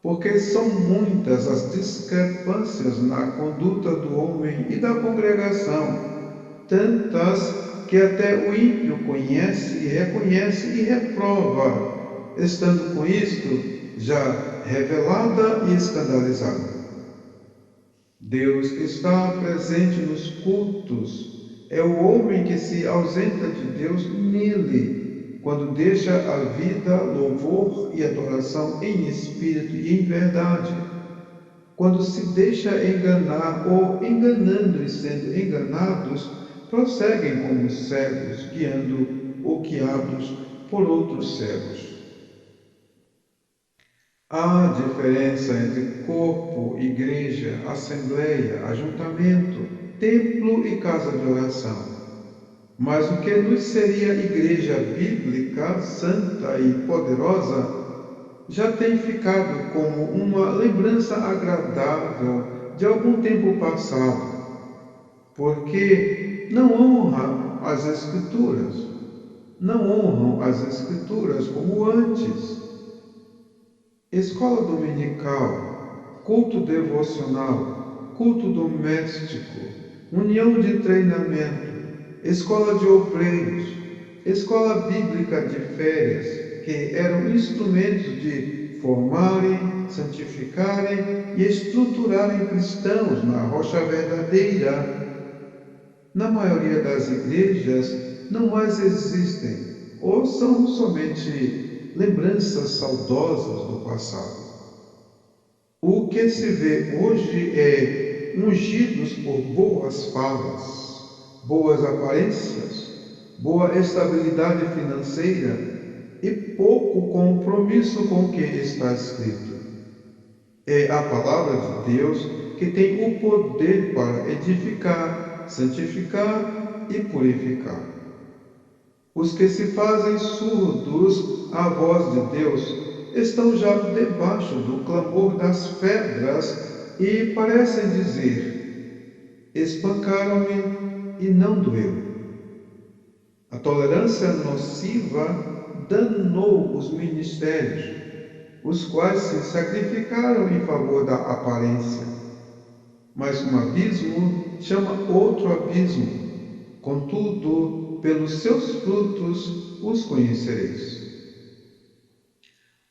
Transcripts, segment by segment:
porque são muitas as discrepâncias na conduta do homem e da congregação, tantas que até o ímpio conhece e reconhece e reprova, estando com isto já revelada e escandalizada. Deus está presente nos cultos. É o homem que se ausenta de Deus nele, quando deixa a vida, louvor e adoração em espírito e em verdade. Quando se deixa enganar ou, enganando e sendo enganados, prosseguem como cegos, guiando ou guiados por outros cegos. Há diferença entre corpo, igreja, assembleia, ajuntamento, templo e casa de oração. Mas o que nos seria igreja bíblica, santa e poderosa, já tem ficado como uma lembrança agradável de algum tempo passado, porque não honram as Escrituras como antes. Escola dominical, culto devocional, culto doméstico, união de treinamento, escola de obreiros, escola bíblica de férias, que eram instrumentos de formarem, santificarem e estruturarem cristãos na rocha verdadeira. Na maioria das igrejas não mais existem, ou são somente lembranças saudosas do passado. O que se vê hoje é ungidos por boas falas, boas aparências, boa estabilidade financeira e pouco compromisso com o que está escrito. É a palavra de Deus que tem o poder para edificar, santificar e purificar. Os que se fazem surdos à voz de Deus estão já debaixo do clamor das pedras e parecem dizer: espancaram-me e não doeu. A tolerância nociva danou os ministérios, os quais se sacrificaram em favor da aparência. Mas um abismo chama outro abismo. Contudo, pelos seus frutos os conhecereis.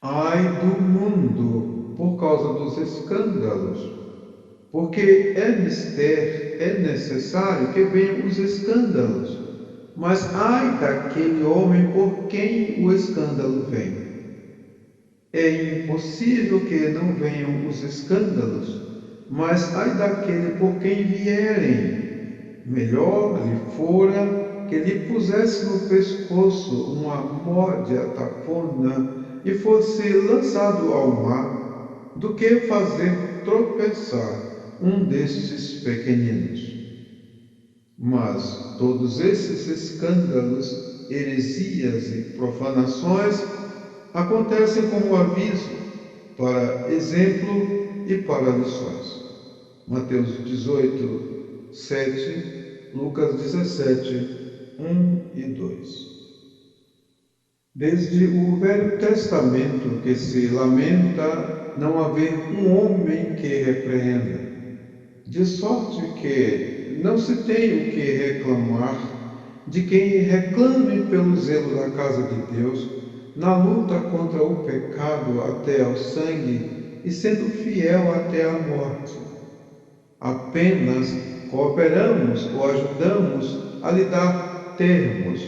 Ai do mundo, por causa dos escândalos, porque é necessário que venham os escândalos, mas ai daquele homem por quem o escândalo vem. É impossível que não venham os escândalos, mas ai daquele por quem vierem. Melhor lhe fora que lhe pusesse no pescoço uma módia tapona e fosse lançado ao mar, do que fazer tropeçar um destes pequeninos. Mas todos esses escândalos, heresias e profanações acontecem como aviso, para exemplo e para lições. Mateus 18, 7, Lucas 17, 1 e 2. Desde o Velho Testamento que se lamenta não haver um homem que repreenda, de sorte que não se tem o que reclamar de quem reclame pelo zelo da casa de Deus, na luta contra o pecado até ao sangue e sendo fiel até a morte. Apenas cooperamos ou ajudamos a lhe dar termos,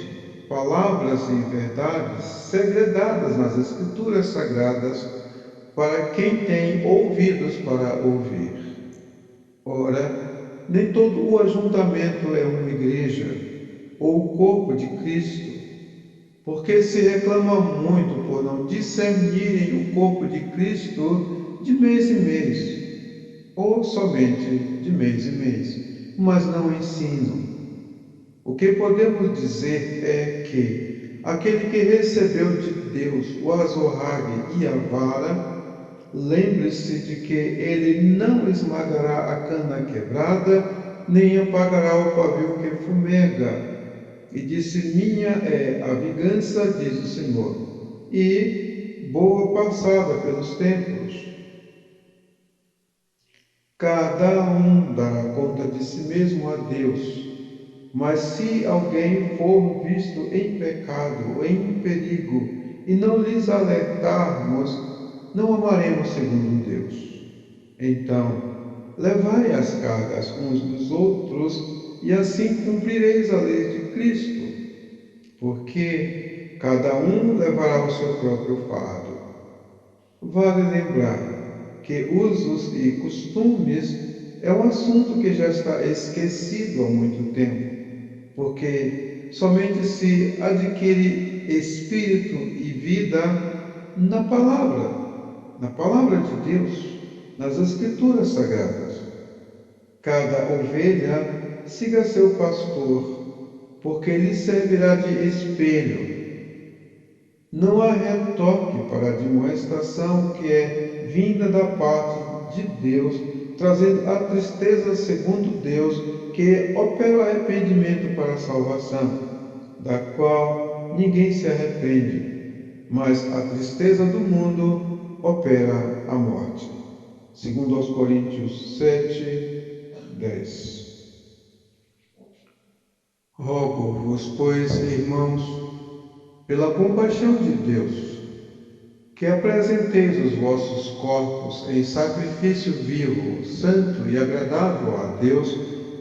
palavras e verdades segredadas nas Escrituras Sagradas para quem tem ouvidos para ouvir. Ora, nem todo o ajuntamento é uma igreja ou o corpo de Cristo, porque se reclama muito por não discernirem o corpo de Cristo de mês em mês, ou somente de mês em mês, mas não ensinam. O que podemos dizer é que aquele que recebeu de Deus o azorrague e a vara, lembre-se de que ele não esmagará a cana quebrada, nem apagará o pavio que fumega. E disse: minha é a vingança, diz o Senhor, e boa passada pelos tempos. Cada um dará conta de si mesmo a Deus. Mas se alguém for visto em pecado ou em perigo e não lhes alertarmos, não amaremos segundo Deus. Então, levai as cargas uns dos outros e assim cumprireis a lei de Cristo, porque cada um levará o seu próprio fardo. Vale lembrar que usos e costumes é um assunto que já está esquecido há muito tempo, porque somente se adquire espírito e vida na palavra de Deus, nas Escrituras Sagradas. Cada ovelha siga seu pastor, porque lhe servirá de espelho. Não há retoque para a demonstração que é vinda da parte de Deus, trazendo a tristeza segundo Deus, que opera o arrependimento para a salvação, da qual ninguém se arrepende, mas a tristeza do mundo opera a morte. Segundo aos Coríntios 7:10. Rogo-vos, pois, irmãos, pela compaixão de Deus, que apresenteis os vossos corpos em sacrifício vivo, santo e agradável a Deus,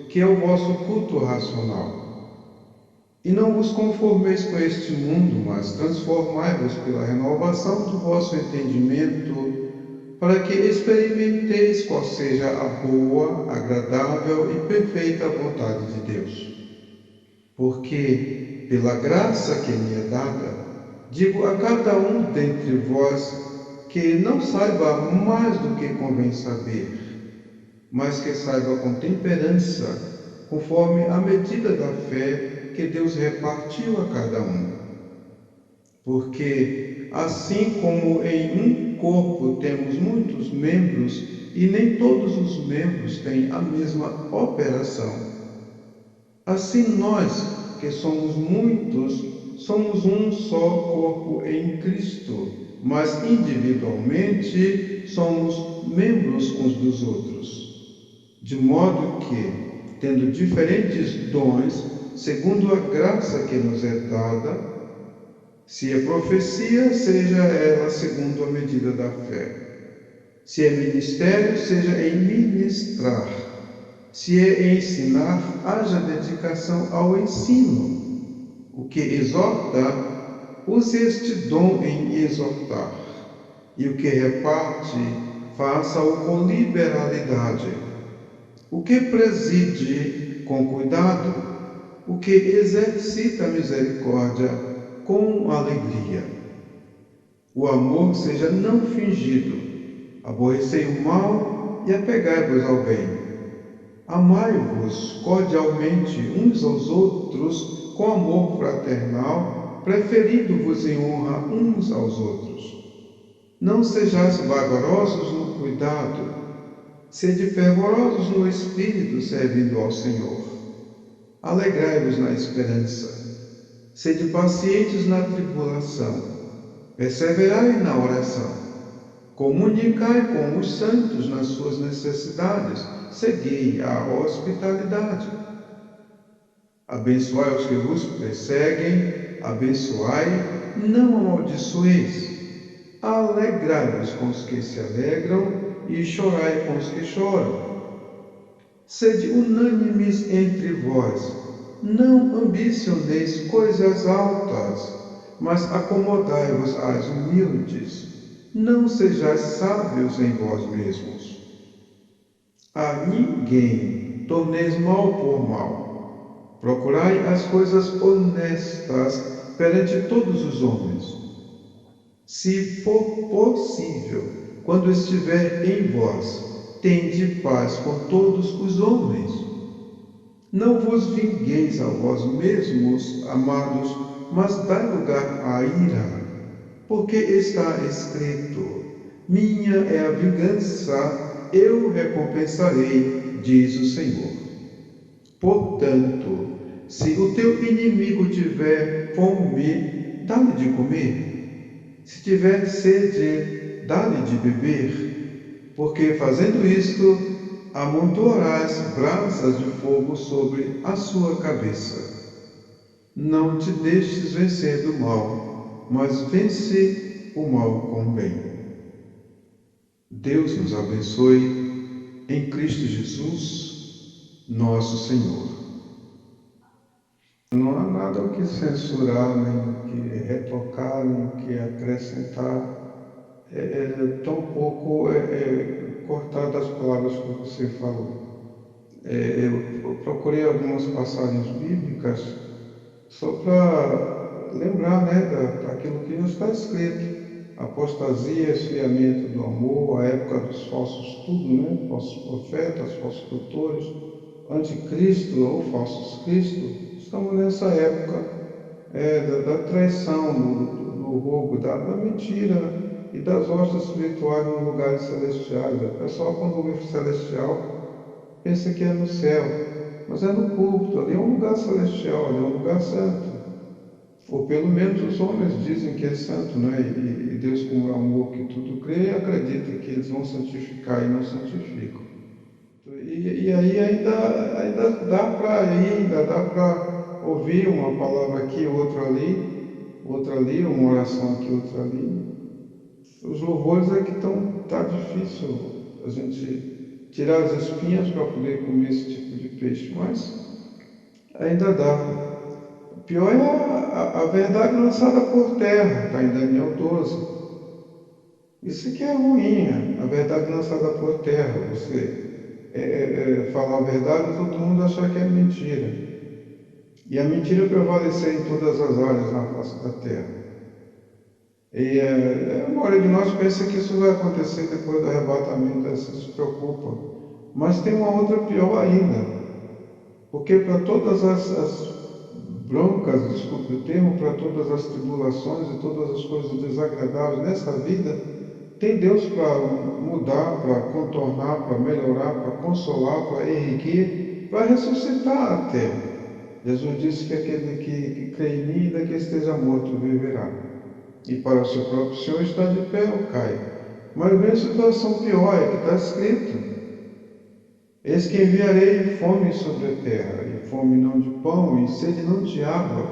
que é o vosso culto racional. E não vos conformeis com este mundo, mas transformai-vos pela renovação do vosso entendimento, para que experimenteis qual seja a boa, agradável e perfeita vontade de Deus. Porque, pela graça que me é dada, digo a cada um dentre vós que não saiba mais do que convém saber, mas que saiba com temperança, conforme a medida da fé que Deus repartiu a cada um. Porque, assim como em um corpo temos muitos membros, e nem todos os membros têm a mesma operação, assim nós, que somos muitos, somos um só corpo em Cristo, mas individualmente somos membros uns dos outros. De modo que, tendo diferentes dons, segundo a graça que nos é dada, se é profecia, seja ela segundo a medida da fé. Se é ministério, seja em ministrar. Se é ensinar, haja dedicação ao ensino. O que exorta, use este dom em exortar. E o que reparte, faça-o com liberalidade. O que preside, com cuidado. O que exercita a misericórdia, com alegria. O amor seja não fingido. Aborrecei o mal e apegai-vos ao bem. Amai-vos cordialmente uns aos outros com amor fraternal, preferindo-vos em honra uns aos outros. Não sejais vagarosos no cuidado, sede fervorosos no espírito, servindo ao Senhor. Alegrai-vos na esperança, sede pacientes na tribulação, perseverai na oração. Comunicai com os santos nas suas necessidades, segui a hospitalidade. Abençoai os que vos perseguem, abençoai, não amaldiçoeis. Alegrai-vos com os que se alegram e chorai com os que choram. Sede unânimes entre vós, não ambicioneis coisas altas, mas acomodai-vos às humildes. Não sejais sábios em vós mesmos. A ninguém torneis mal por mal. Procurai as coisas honestas perante todos os homens. Se for possível, quando estiver em vós, tende paz com todos os homens. Não vos vingueis a vós mesmos, amados, mas dai lugar à ira, porque está escrito: minha é a vingança, eu recompensarei, diz o Senhor. Portanto, se o teu inimigo tiver fome, dá-lhe de comer. Se tiver sede, dá-lhe de beber, porque fazendo isto, amontoarás brasas de fogo sobre a sua cabeça. Não te deixes vencer do mal, mas vence o mal com o bem. Deus nos abençoe em Cristo Jesus, nosso Senhor. Não há nada o que censurar, nem o que retocar, nem o que acrescentar. Tão pouco cortar das palavras que você falou. Eu procurei algumas passagens bíblicas só para lembrar, né, daquilo que não está escrito. Apostasia, esfriamento do amor, a época dos falsos tudo, né? Falsos profetas, falsos doutores, anticristo ou falsos cristos. Estamos nessa época da traição, do roubo, da mentira e das hostas espirituais nos lugares celestiais. O pessoal, quando ouve celestial, pensa que é no céu, mas é no púlpito, ali é um lugar celestial, ali é um lugar santo. Ou pelo menos os homens dizem que é santo, né? E Deus, como é amor que tudo crê, acredita que eles vão santificar e não santificam. E aí ainda dá para ir, ainda dá para ouvir uma palavra aqui, outra ali, uma oração aqui, outra ali. Os louvores é que tá difícil a gente tirar as espinhas para poder comer esse tipo de peixe, mas ainda dá. O pior é a verdade lançada por terra, está em Daniel 12. Isso que é ruim, a verdade lançada por terra. Você falar a verdade e todo mundo achar que é mentira. E a mentira prevalecer em todas as áreas na face da terra. E a maioria de nós pensa que isso vai acontecer depois do arrebatamento, se preocupa. Mas tem uma outra pior ainda. Porque para todas as broncas, desculpe o termo, para todas as tribulações e todas as coisas desagradáveis nessa vida, tem Deus para mudar, para contornar, para melhorar, para consolar, para erguer, para ressuscitar a terra. Jesus disse que aquele que crê em mim, ainda que esteja morto, viverá. E para o seu próprio Senhor está de pé ou cai. Mas vem a situação pior, é que está escrito: eis que enviarei fome sobre a terra, e fome não de pão, e sede não de água,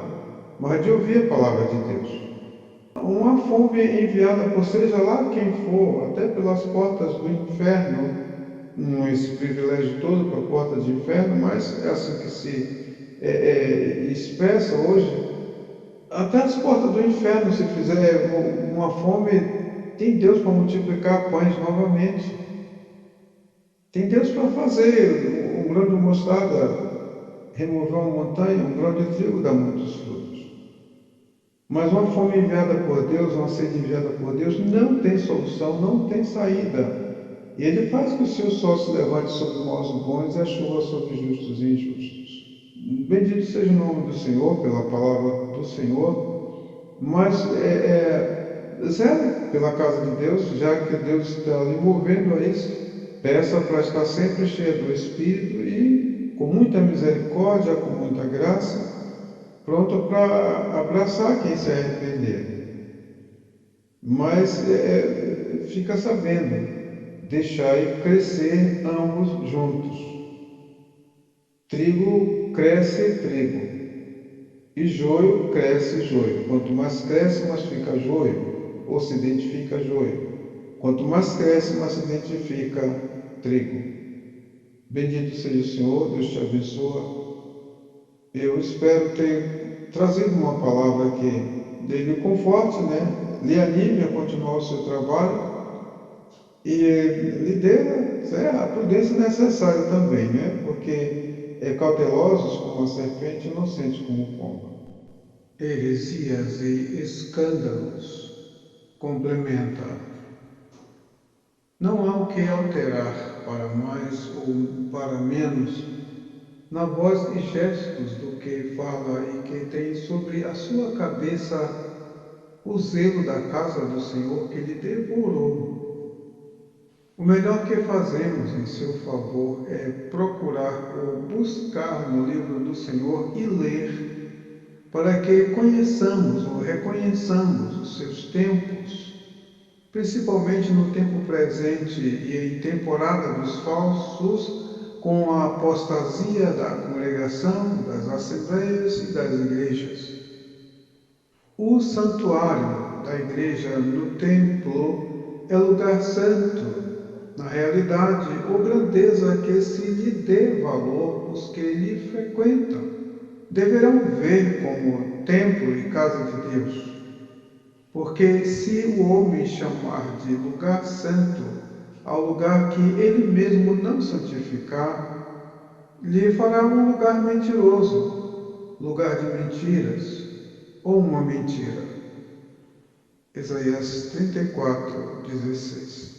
mas de ouvir a palavra de Deus. Uma fome enviada por seja lá quem for, até pelas portas do inferno, não esse privilégio todo para a porta do inferno, mas é assim que se expressa hoje. Até as portas do inferno, se fizer uma fome, tem Deus para multiplicar pães novamente. Tem Deus para fazer um grão de mostarda, remover uma montanha, um grão de trigo dá muitos frutos. Mas uma fome enviada por Deus, uma sede enviada por Deus, não tem solução, não tem saída. E Ele faz que o seu sol se levante sobre maus e bons e a chuva sobre justos e injustos. Bendito seja o nome do Senhor, pela palavra do Senhor, mas zero pela casa de Deus, já que Deus está lhe movendo a isso. Peça para estar sempre cheia do Espírito e com muita misericórdia, com muita graça, pronto para abraçar quem se arrepender. Mas fica sabendo, deixai crescer ambos juntos. Trigo cresce trigo, e joio cresce joio. Quanto mais cresce, mais fica joio, ou se identifica joio. Quanto mais cresce, mais se identifica trigo. Bendito seja o Senhor, Deus te abençoa. Eu espero ter trazido uma palavra que lhe conforte, né? Lhe anime a continuar o seu trabalho e lhe dê a prudência necessária também, né? Porque cautelosos como a serpente, inocentes como o pombo. Heresias e escândalos. Complementa. Não há o que alterar para mais ou para menos na voz e gestos do que fala e que tem sobre a sua cabeça o zelo da casa do Senhor que lhe devorou. O melhor que fazemos em seu favor é procurar ou buscar no livro do Senhor e ler, para que conheçamos ou reconheçamos os seus tempos, principalmente no tempo presente e em temporada dos falsos, com a apostasia da congregação, das assembleias e das igrejas. O santuário da igreja no templo é lugar santo. Na realidade, ou grandeza que se lhe dê valor os que lhe frequentam, deverão ver como templo e casa de Deus. Porque se o homem chamar de lugar santo ao lugar que ele mesmo não santificar, lhe fará um lugar mentiroso, lugar de mentiras, ou uma mentira. Isaías 34, 16.